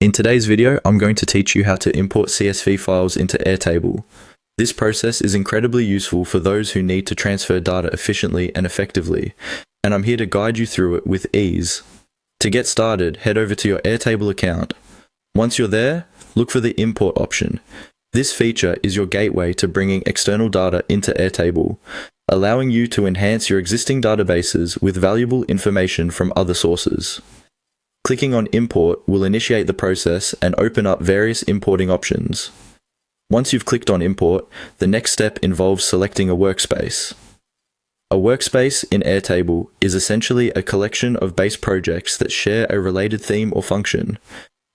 In today's video, I'm going to teach you how to import CSV files into Airtable. This process is incredibly useful for those who need to transfer data efficiently and effectively, and I'm here to guide you through it with ease. To get started, head over to your Airtable account. Once you're there, look for the Import option. This feature is your gateway to bringing external data into Airtable, allowing you to enhance your existing databases with valuable information from other sources. Clicking on Import will initiate the process and open up various importing options. Once you've clicked on Import, the next step involves selecting a workspace. A workspace in Airtable is essentially a collection of base projects that share a related theme or function.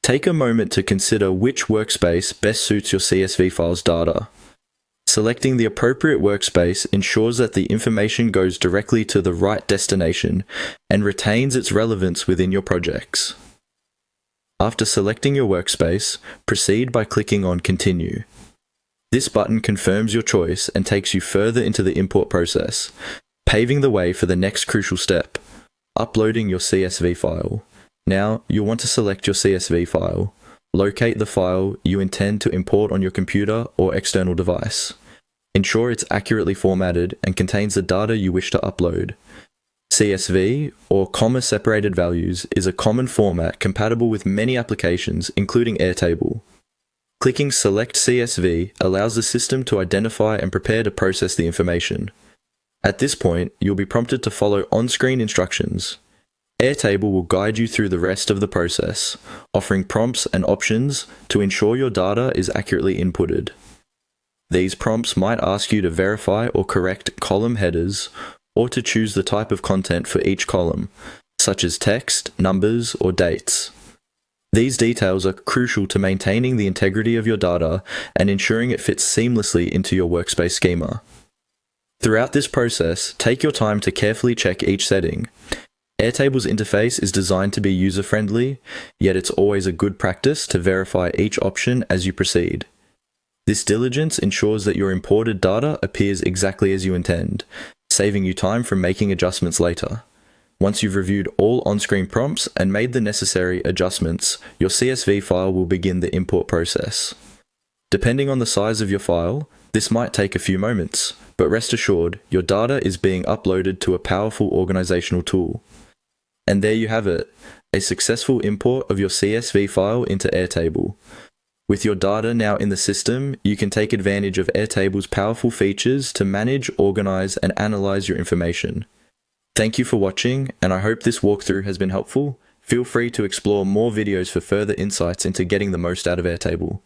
Take a moment to consider which workspace best suits your CSV file's data. Selecting the appropriate workspace ensures that the information goes directly to the right destination and retains its relevance within your projects. After selecting your workspace, proceed by clicking on Continue. This button confirms your choice and takes you further into the import process, paving the way for the next crucial step, uploading your CSV file. Now, you'll want to select your CSV file. Locate the file you intend to import on your computer or external device. Ensure it's accurately formatted and contains the data you wish to upload. CSV, or comma-separated values, is a common format compatible with many applications, including Airtable. Clicking Select CSV allows the system to identify and prepare to process the information. At this point, you'll be prompted to follow on-screen instructions. Airtable will guide you through the rest of the process, offering prompts and options to ensure your data is accurately inputted. These prompts might ask you to verify or correct column headers, or to choose the type of content for each column, such as text, numbers, or dates. These details are crucial to maintaining the integrity of your data and ensuring it fits seamlessly into your workspace schema. Throughout this process, take your time to carefully check each setting. Airtable's interface is designed to be user-friendly, yet it's always a good practice to verify each option as you proceed. This diligence ensures that your imported data appears exactly as you intend, saving you time from making adjustments later. Once you've reviewed all on-screen prompts and made the necessary adjustments, your CSV file will begin the import process. Depending on the size of your file, this might take a few moments, but rest assured, your data is being uploaded to a powerful organizational tool. And there you have it, a successful import of your CSV file into Airtable. With your data now in the system, you can take advantage of Airtable's powerful features to manage, organize, and analyze your information. Thank you for watching, and I hope this walkthrough has been helpful. Feel free to explore more videos for further insights into getting the most out of Airtable.